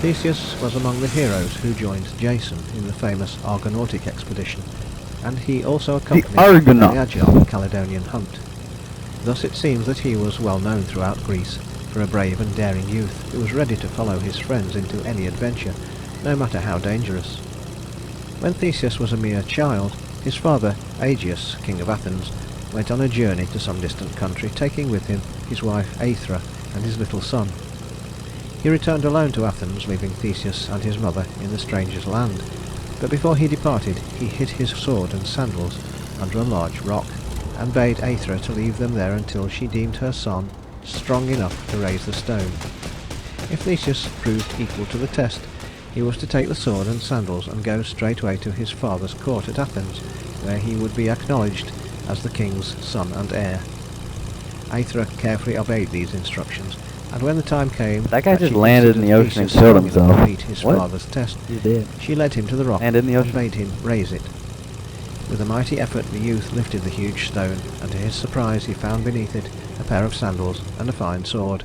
Theseus was among the heroes who joined Jason in the famous Argonautic expedition, and he also accompanied the very agile Caledonian hunt. Thus it seems that he was well known throughout Greece for a brave and daring youth who was ready to follow his friends into any adventure, no matter how dangerous. When Theseus was a mere child, his father, Aegeus, king of Athens, went on a journey to some distant country, taking with him his wife Aethra and his little son. He returned alone to Athens, leaving Theseus and his mother in the stranger's land, but before he departed he hid his sword and sandals under a large rock, and bade Aethra to leave them there until she deemed her son strong enough to raise the stone. If Theseus proved equal to the test, he was to take the sword and sandals and go straightway to his father's court at Athens, where he would be acknowledged as the king's son and heir. Aethra carefully obeyed these instructions, and when the time came that guy just landed in the ocean and killed himself. To meet his father's test, he did. She led him to the rock and bade him raise it. With a mighty effort the youth lifted the huge stone, and to his surprise he found beneath it a pair of sandals and a fine sword,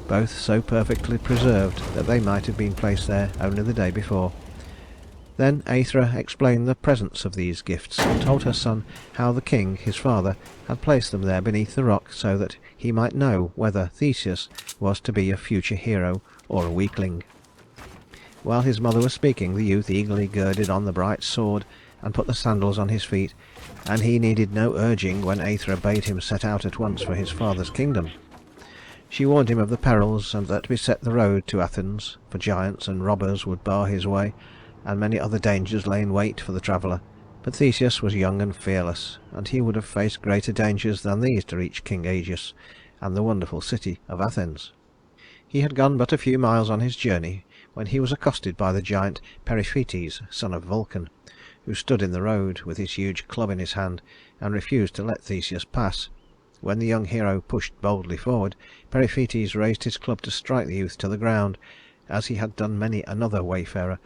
both so perfectly preserved that they might have been placed there only the day before. Then Aethra explained the presence of these gifts, and told her son how the king, his father, had placed them there beneath the rock so that he might know whether Theseus was to be a future hero or a weakling. While his mother was speaking, the youth eagerly girded on the bright sword and put the sandals on his feet, and he needed no urging when Aethra bade him set out at once for his father's kingdom. She warned him of the perils that beset the road to Athens, for giants and robbers would bar his way, and many other dangers lay in wait for the traveller. But Theseus was young and fearless, and he would have faced greater dangers than these to reach King Aegeus and the wonderful city of Athens. He had gone but a few miles on his journey when he was accosted by the giant Periphetes, son of Vulcan, who stood in the road with his huge club in his hand and refused to let Theseus pass. When the young hero pushed boldly forward, Periphetes raised his club to strike the youth to the ground, as he had done many another wayfarer.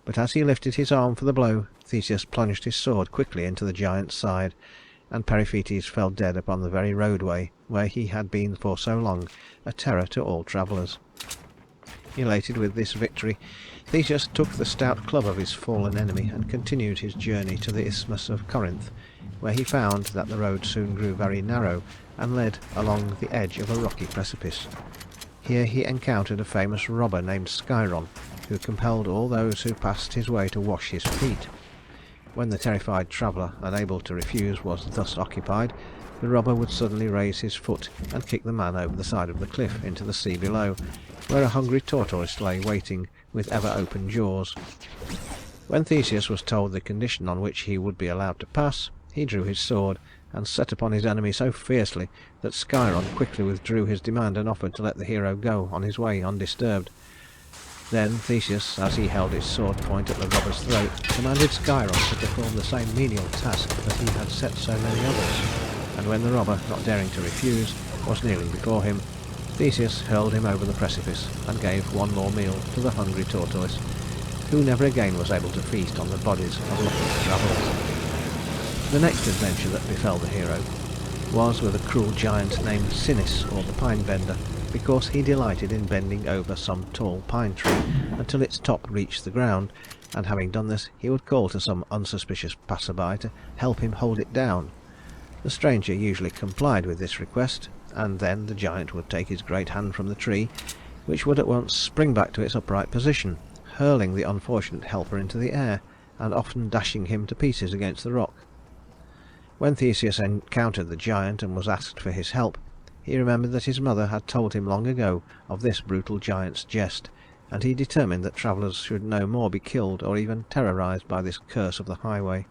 But as he lifted his arm for the blow, Theseus plunged his sword quickly into the giant's side, and Periphetes fell dead upon the very roadway where he had been for so long a terror to all travellers. Elated with this victory, Theseus took the stout club of his fallen enemy and continued his journey to the Isthmus of Corinth, where he found that the road soon grew very narrow and led along the edge of a rocky precipice. Here he encountered a famous robber named Scyron, who compelled all those who passed his way to wash his feet. When the terrified traveller, unable to refuse, was thus occupied, the robber would suddenly raise his foot and kick the man over the side of the cliff into the sea below, where a hungry tortoise lay waiting with ever open jaws. When Theseus was told the condition on which he would be allowed to pass, he drew his sword and set upon his enemy so fiercely that Scyron quickly withdrew his demand and offered to let the hero go on his way undisturbed. Then Theseus, as he held his sword point at the robber's throat, commanded Scyron to perform the same menial task that he had set so many others, and when the robber, not daring to refuse, was kneeling before him, Theseus hurled him over the precipice and gave one more meal to the hungry tortoise, who never again was able to feast on the bodies of luckless travellers. The next adventure that befell the hero was with a cruel giant named Sinis, or the Pine Bender, because he delighted in bending over some tall pine tree until its top reached the ground, and having done this he would call to some unsuspicious passer-by to help him hold it down. The stranger usually complied with this request, and then the giant would take his great hand from the tree, which would at once spring back to its upright position, hurling the unfortunate helper into the air, and often dashing him to pieces against the rock. When Theseus encountered the giant and was asked for his help, he remembered that his mother had told him long ago of this brutal giant's jest, and he determined that travellers should no more be killed or even terrorized by this curse of the highway.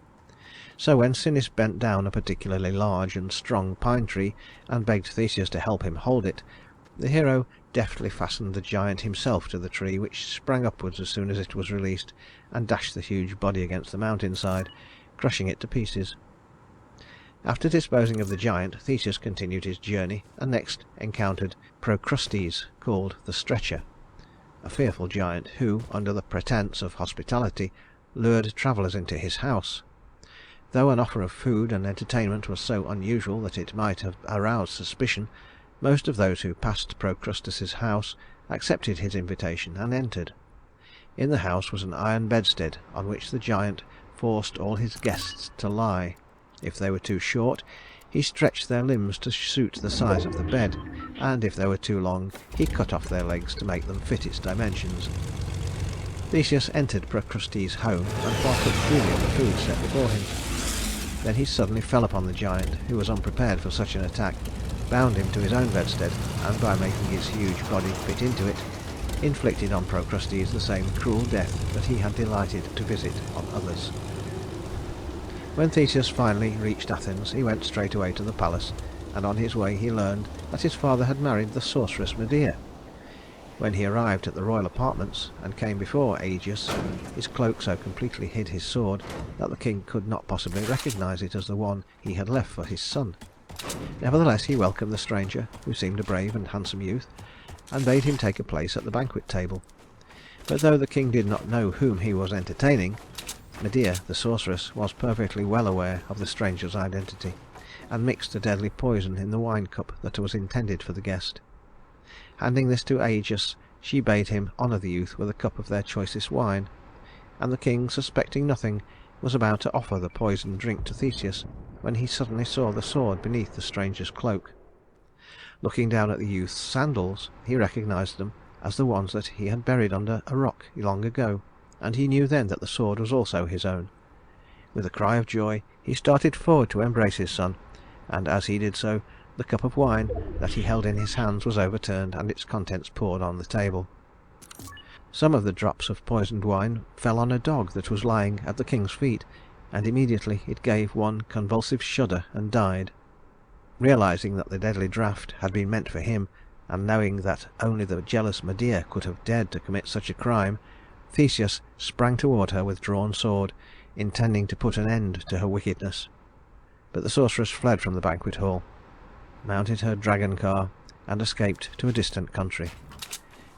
So when Sinis bent down a particularly large and strong pine tree and begged Theseus to help him hold it, the hero deftly fastened the giant himself to the tree, which sprang upwards as soon as it was released and dashed the huge body against the mountainside, crushing it to pieces. After disposing of the giant, Theseus continued his journey and next encountered Procrustes, called the Stretcher, a fearful giant who, under the pretence of hospitality, lured travellers into his house. Though an offer of food and entertainment was so unusual that it might have aroused suspicion, most of those who passed Procrustes' house accepted his invitation and entered. In the house was an iron bedstead on which the giant forced all his guests to lie. If they were too short, he stretched their limbs to suit the size of the bed, and if they were too long, he cut off their legs to make them fit its dimensions. Theseus entered Procrustes' home and partook freely of the food set before him. Then he suddenly fell upon the giant, who was unprepared for such an attack, bound him to his own bedstead, and by making his huge body fit into it, inflicted on Procrustes the same cruel death that he had delighted to visit on others. When Theseus finally reached Athens, he went straight away to the palace, and on his way he learned that his father had married the sorceress Medea. When he arrived at the royal apartments and came before Aegeus, his cloak so completely hid his sword that the king could not possibly recognize it as the one he had left for his son. Nevertheless, he welcomed the stranger, who seemed a brave and handsome youth, and bade him take a place at the banquet table. But though the king did not know whom he was entertaining, Medea, the sorceress, was perfectly well aware of the stranger's identity, and mixed a deadly poison in the wine cup that was intended for the guest. Handing this to Aegeus, she bade him honor the youth with a cup of their choicest wine, and the king, suspecting nothing, was about to offer the poisoned drink to Theseus, when he suddenly saw the sword beneath the stranger's cloak. Looking down at the youth's sandals, he recognized them as the ones that he had buried under a rock long ago, and he knew then that the sword was also his own. With a cry of joy, he started forward to embrace his son, and as he did so, the cup of wine that he held in his hands was overturned and its contents poured on the table. Some of the drops of poisoned wine fell on a dog that was lying at the king's feet, and immediately it gave one convulsive shudder and died. Realizing that the deadly draught had been meant for him, and knowing that only the jealous Medea could have dared to commit such a crime, Theseus sprang toward her with drawn sword, intending to put an end to her wickedness. But the sorceress fled from the banquet hall, mounted her dragon car, and escaped to a distant country,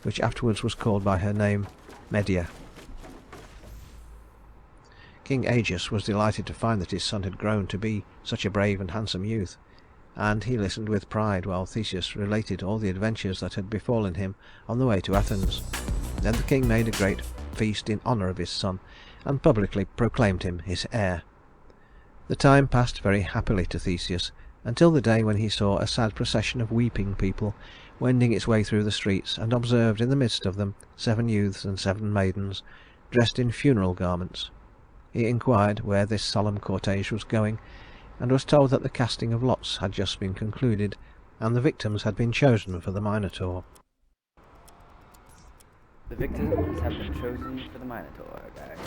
which afterwards was called by her name Media. King Aegeus was delighted to find that his son had grown to be such a brave and handsome youth, and he listened with pride while Theseus related all the adventures that had befallen him on the way to Athens. Then the king made a great feast in honor of his son, and publicly proclaimed him his heir. The time passed very happily to Theseus, until the day when he saw a sad procession of weeping people wending its way through the streets, and observed in the midst of them 7 youths and 7 maidens, dressed in funeral garments. He inquired where this solemn cortege was going, and was told that the casting of lots had just been concluded, and the victims had been chosen for the Minotaur. The victims have been chosen for the Minotaur, guys.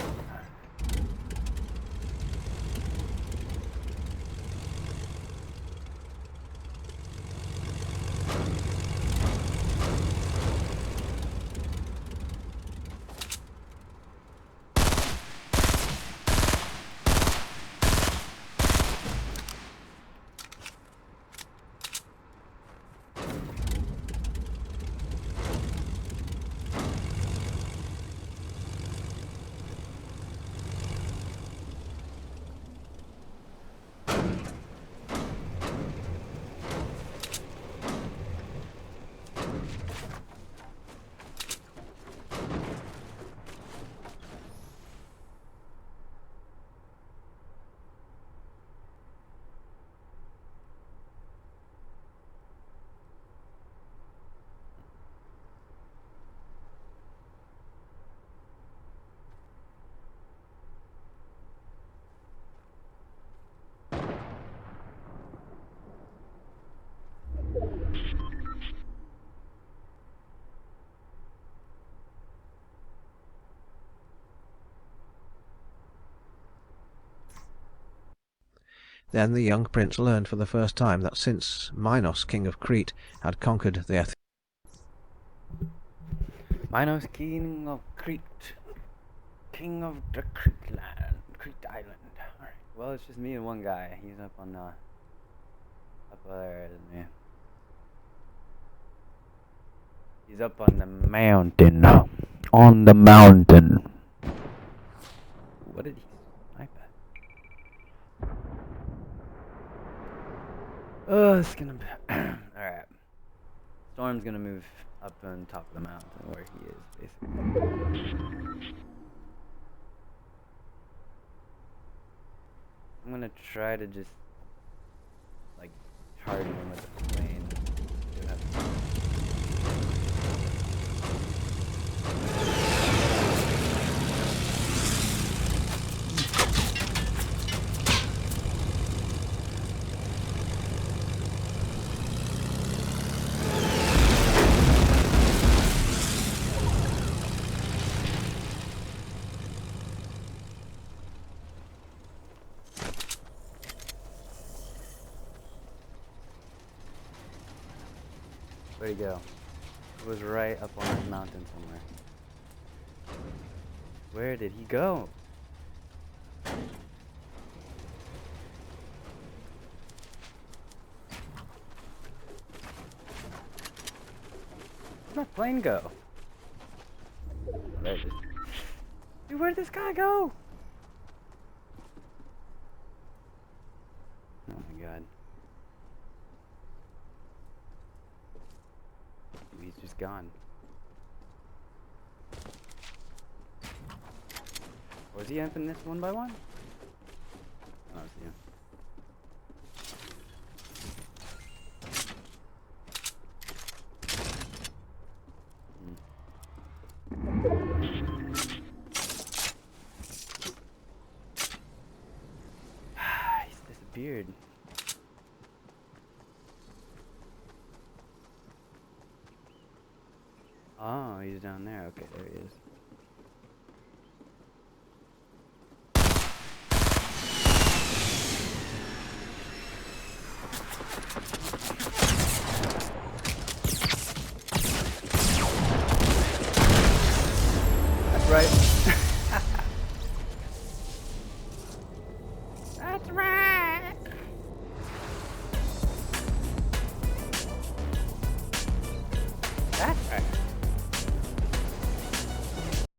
Then the young prince learned for the first time that since Minos, king of Crete, had conquered the Minos, king of Crete. King of the Crete land. Crete Island. Alright. Well, it's just me and one guy. He's up on up there, isn't he? He's up on the mountain. On the mountain. What did he snipe at? Oh, it's gonna be... Alright. Storm's gonna move up on top of the mountain where he is, basically. I'm gonna try to just like charge him with the plane. Do that. Where'd he go? He was right up on that mountain somewhere. Where did he go? Where'd my plane go? Oh, there it is. Dude, where'd this guy go? Oh my god. He's just gone. Was he amping this one by one? Oh, it's you. He's disappeared. Oh, he's down there. Okay, there he is.